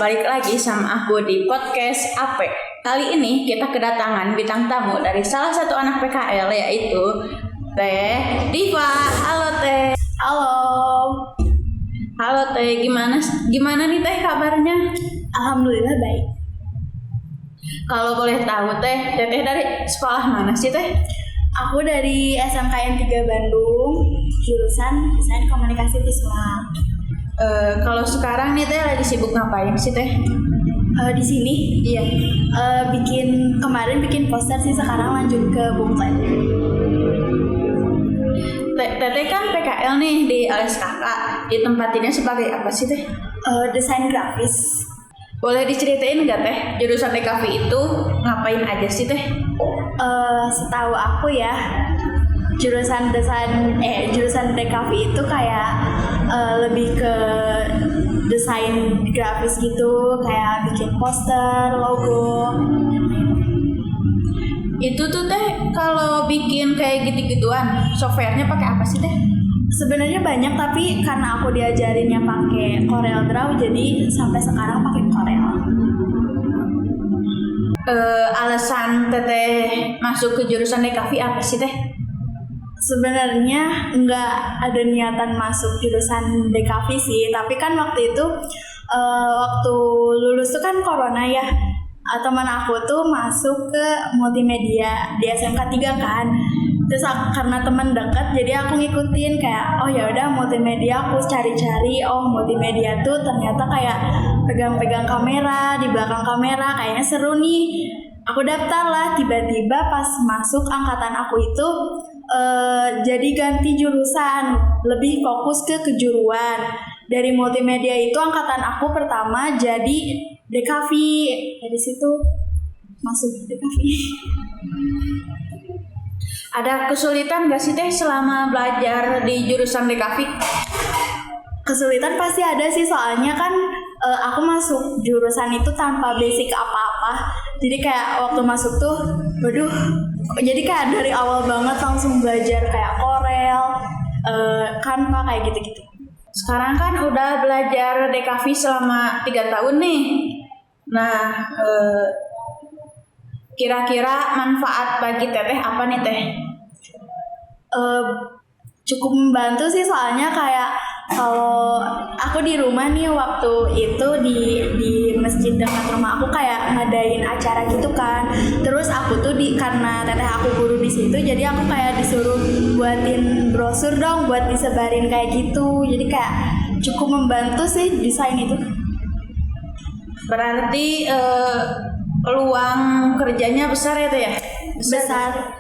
balik lagi sama aku di podcast Ape. Kali ini kita kedatangan bintang tamu dari salah satu anak PKL, yaitu Teh Diva. Halo Teh. Halo Teh, gimana nih Teh kabarnya? Alhamdulillah baik. Kalau boleh tahu Teh dari sekolah mana sih Teh? Aku dari SMKN 3 Bandung, jurusan Desain Komunikasi Visual. Kalau sekarang nih Teh lagi sibuk ngapain sih Teh? Di sini, Iya. Kemarin bikin poster sih, sekarang lanjut ke booklet. Teteh kan PKL nih di LSKK. Ditempatinnya sebagai apa sih Teh? Desain grafis. Boleh diceritain nggak Teh, jurusan DKV itu ngapain aja sih Teh? Setahu aku ya, jurusan DKV itu kayak lebih ke desain grafis gitu, kayak bikin poster, logo. Itu tuh Teh kalau bikin kayak gitu-gituan, softwarenya pakai apa sih Teh? Sebenarnya banyak, tapi karena aku diajarinnya pakai Corel Draw, jadi sampai sekarang pakai Corel. Alasan Teteh masuk ke jurusan DKV apa sih Teh? Sebenarnya nggak ada niatan masuk jurusan DKV sih, tapi kan waktu itu waktu lulus tuh kan corona ya. Teman aku tuh masuk ke multimedia di SMK 3 kan. Terus karena teman dekat, jadi aku ngikutin kayak oh ya udah multimedia. Aku cari-cari, multimedia tuh ternyata kayak pegang-pegang kamera, di belakang kamera, kayaknya seru nih. Aku daftar lah, tiba-tiba pas masuk angkatan aku itu jadi ganti jurusan, lebih fokus ke kejuruan. Dari multimedia itu angkatan aku pertama jadi DKV, dari situ masuk DKV. Ada kesulitan nggak sih Teh selama belajar di jurusan DKV? Kesulitan pasti ada sih, soalnya kan aku masuk jurusan itu tanpa basic apa-apa. Jadi kayak waktu masuk tuh, jadi kayak dari awal banget langsung belajar kayak Corel, Canva kayak gitu-gitu. Sekarang kan udah belajar DKV selama 3 tahun nih. Nah, kira-kira manfaat bagi Teteh apa nih Teh? Cukup membantu sih, soalnya kayak kalau aku di rumah nih, waktu itu di masjid dekat rumah aku kayak ngadain acara gitu kan. Terus aku tuh karena teteh aku guru di situ, jadi aku kayak disuruh buatin brosur dong buat disebarin kayak gitu. Jadi kayak cukup membantu sih desain itu. Berarti peluang kerjanya besar ya Teh ya? Besar.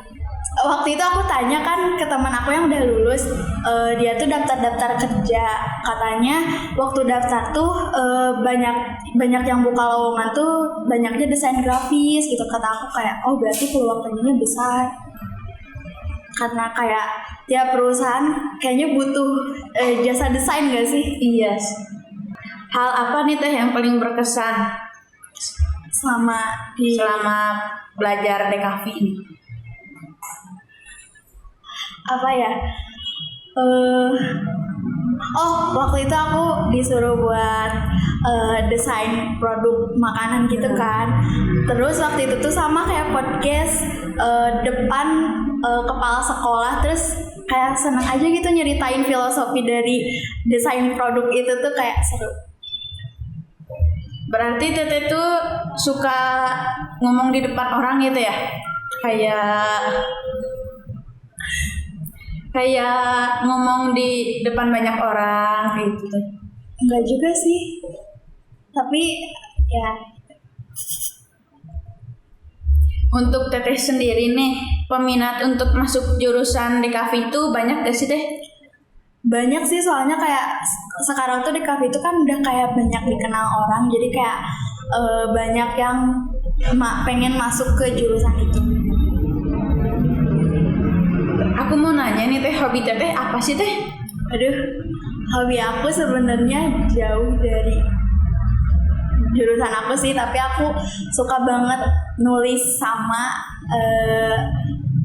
Waktu itu aku tanya kan ke teman aku yang udah lulus, dia tuh daftar kerja. Katanya waktu daftar tuh banyak yang buka lowongan tuh banyaknya desain grafis gitu. Kata aku kayak berarti peluang kerjanya besar. Karena kayak tiap perusahaan kayaknya butuh jasa desain gak sih? Iya. Hal apa nih Teh yang paling berkesan selama belajar DKV ini? Apa ya? Waktu itu aku disuruh buat desain produk makanan gitu kan. Terus waktu itu tuh sama kayak podcast depan kepala sekolah. Terus kayak seneng aja gitu nyeritain filosofi dari desain produk itu tuh kayak seru. Berarti Teteh tuh suka ngomong di depan orang gitu ya? Kayak ngomong di depan banyak orang gitu. Enggak juga sih, tapi ya. Untuk Teteh sendiri nih, peminat untuk masuk jurusan DKV itu banyak gak sih Teh? Banyak sih, soalnya kayak sekarang tuh DKV itu kan udah kayak banyak dikenal orang, jadi kayak banyak yang pengen masuk ke jurusan itu. Aku mau nanya nih Teh, hobi Teteh apa sih Teh? Hobi aku sebenarnya jauh dari jurusan aku sih, tapi aku suka banget nulis sama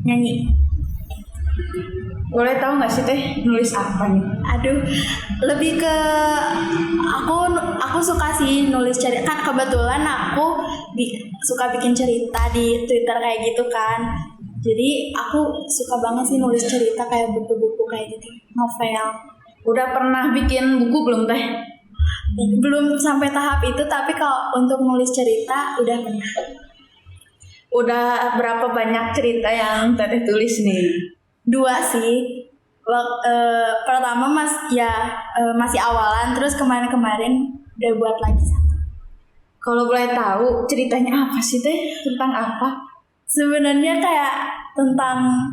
nyanyi. Boleh tahu nggak sih teh nulis apa nih? Aduh, lebih ke aku suka sih nulis cerita. Kan kebetulan aku suka bikin cerita di Twitter kayak gitu kan. Jadi aku suka banget sih nulis cerita kayak buku-buku kayak gitu, novel. Udah pernah bikin buku belum teh? Belum sampai tahap itu, tapi kalau untuk nulis cerita udah pernah. Udah berapa banyak cerita yang teteh tulis nih? 2 sih. Pertama masih awalan, terus kemarin udah buat lagi 1. Kalau boleh tahu ceritanya apa sih teh? Tentang apa? Sebenarnya kayak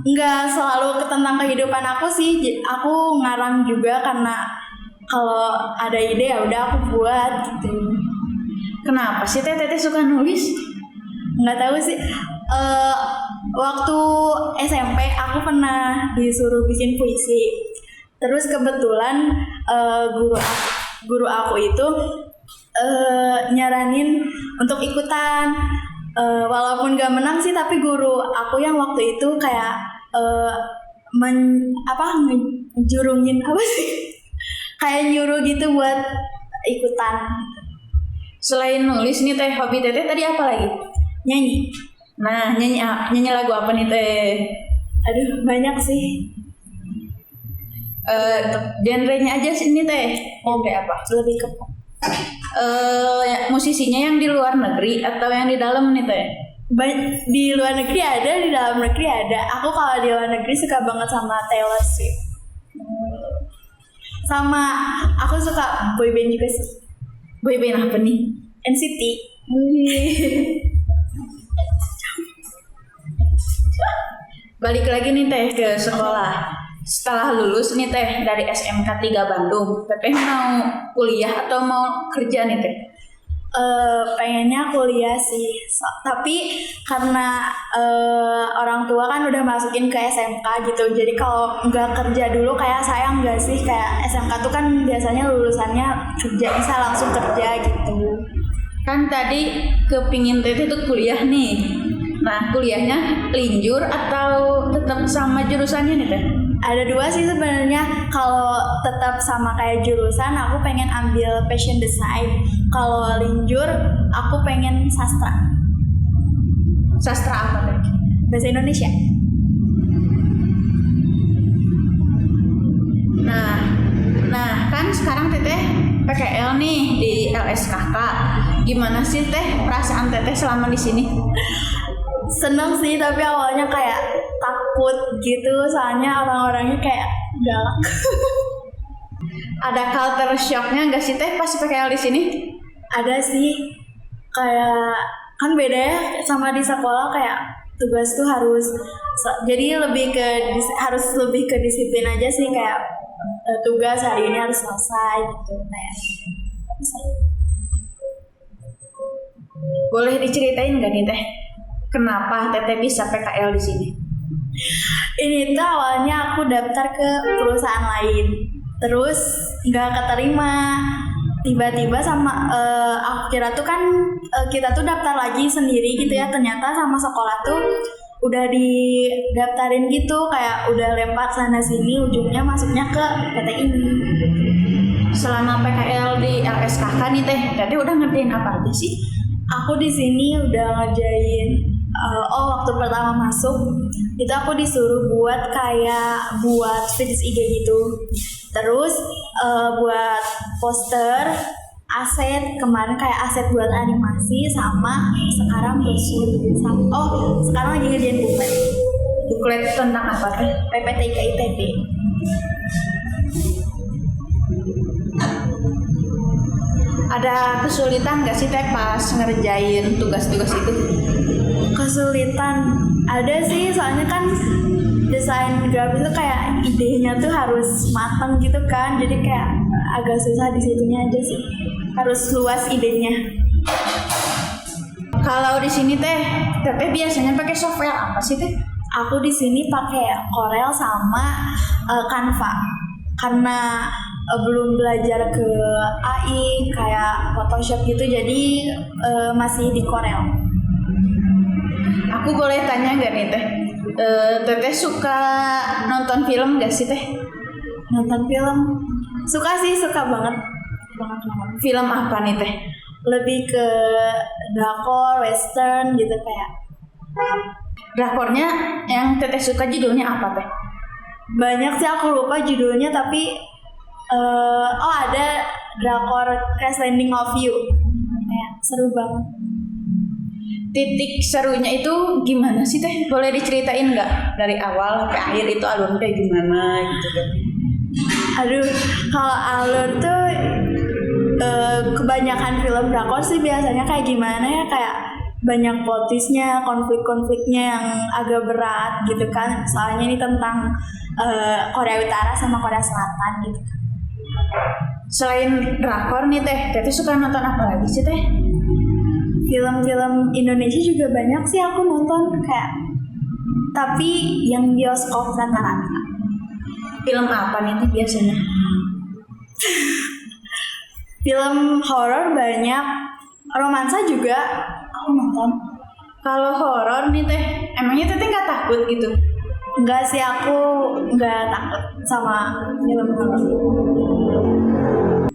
nggak selalu tentang kehidupan aku sih. Aku ngarang juga karena kalau ada ide ya udah aku buat gitu. Kenapa sih teteh suka nulis? Nggak tahu sih. Waktu SMP aku pernah disuruh bikin puisi. Terus kebetulan guru aku itu nyaranin untuk ikutan. Walaupun gak menang sih, tapi guru aku yang waktu itu kayak ngejurungin apa sih? Kayak nyuruh gitu buat ikutan. Selain nulis nih teh, hobi teteh tadi apa lagi? Nyanyi. Nah, nyanyi lagu apa nih teh? Aduh, banyak sih. Genrenya aja sih ini teh. Genre apa? Lebih ke pop. Musisinya yang di luar negeri atau yang di dalam nih teh? Di luar negeri ada, di dalam negeri ada. Aku kalau di luar negeri suka banget sama Taylor Swift. Sama aku suka boyband juga sih. Boyband apa nih? NCT. Balik lagi nih teh ke sekolah. Setelah lulus nih teh dari SMK 3 Bandung, teteh mau kuliah atau mau kerja nih teh? Pengennya kuliah sih, tapi karena orang tua kan udah masukin ke SMK gitu, jadi kalau nggak kerja dulu kayak sayang nggak sih? Kayak SMK tuh kan biasanya lulusannya kerja, bisa langsung kerja gitu. Kan tadi kepingin teteh tuh kuliah nih. Nah, kuliahnya linjur atau tetap sama jurusannya nih teh? Ada 2 sih sebenarnya. Kalau tetap sama kayak jurusan, aku pengen ambil fashion design. Kalau linjur, aku pengen sastra. Sastra apa teh? Bahasa Indonesia. Nah kan sekarang teteh PKL nih di LSKK. Gimana sih teh perasaan teteh selama di sini? Seneng sih, tapi awalnya kayak takut gitu, soalnya orang-orangnya kayak galak. Ada culture shocknya nggak sih teh pas PKL di sini? Ada sih, kayak kan beda ya sama di sekolah, kayak tugas tuh harus harus lebih ke disiplin aja sih, kayak tugas hari ini harus selesai gitu kayak. Boleh diceritain nggak nih teh? Kenapa teteh bisa PKL di sini? Ini tuh awalnya aku daftar ke perusahaan lain, terus nggak keterima. Tiba-tiba sama aku kira tuh kan kita tuh daftar lagi sendiri gitu ya. Ternyata sama sekolah tuh udah didaftarin gitu, kayak udah lempar sana sini, ujungnya masuknya ke PT ini. Selama PKL di LSKK nih teteh udah ngerjain apa aja sih? Aku di sini udah ngerjain. Waktu pertama masuk itu aku disuruh buat feeds IG gitu, terus buat poster, aset, kemarin kayak aset buat animasi, sama sekarang sekarang lagi ngerjain buklet tentang apa teh? PPTK ITB. Ada kesulitan nggak sih teh pas ngerjain tugas-tugas itu? Kesulitan ada sih, soalnya kan desain grafis itu kayak idenya tuh harus matang gitu kan, jadi kayak agak susah di situnya aja sih, harus luas idenya. Kalau di sini teteh biasanya pakai software apa sih teh? Aku di sini pakai Corel sama Canva karena belum belajar ke AI kayak Photoshop gitu, jadi masih di Corel. Aku boleh tanya nggak nih teh? Teteh suka nonton film gak sih teh? Nonton film suka sih, suka banget banget. Film apa nih teh? Lebih ke drakor, western gitu kayak. Drakornya yang teteh suka judulnya apa teh? Banyak sih, aku lupa judulnya, tapi ada drakor Crash Landing of You. Kayak seru banget. Titik serunya itu gimana sih teh? Boleh diceritain nggak dari awal sampai akhir itu alurnya kayak gimana gitu kan? Aduh, kalau alur tuh kebanyakan film drakor sih biasanya kayak gimana ya, kayak banyak plot twist-nya, konflik-konfliknya yang agak berat gitu kan. Soalnya ini tentang Korea Utara sama Korea Selatan gitu kan. Selain drakor nih teh suka nonton apa lagi sih teh? Film-film Indonesia juga banyak sih aku nonton kayak, tapi yang bioskop rata-rata. Film apa nih teh biasanya? Film horor banyak, romansa juga aku nonton. Kalau horor nih teh, emangnya teteh nggak takut gitu? Enggak sih, aku enggak takut sama film horor.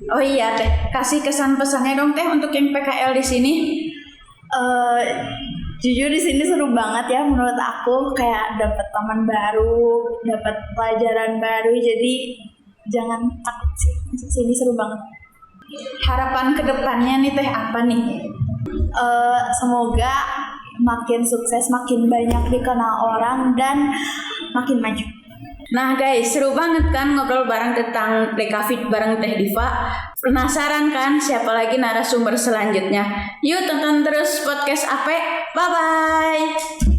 Oh iya teh, kasih kesan pesannya dong teh untuk yang PKL di sini. Jujur di sini seru banget ya menurut aku, kayak dapat teman baru, dapat pelajaran baru, jadi jangan takut sih, masuk sini seru banget. Harapan kedepannya nih teh apa nih? Semoga makin sukses, makin banyak dikenal orang, dan makin maju. Nah guys, seru banget kan ngobrol bareng tentang Dekafit bareng Teh Diva. Penasaran kan siapa lagi narasumber selanjutnya? Yuk tonton terus podcast Ape. Bye-bye.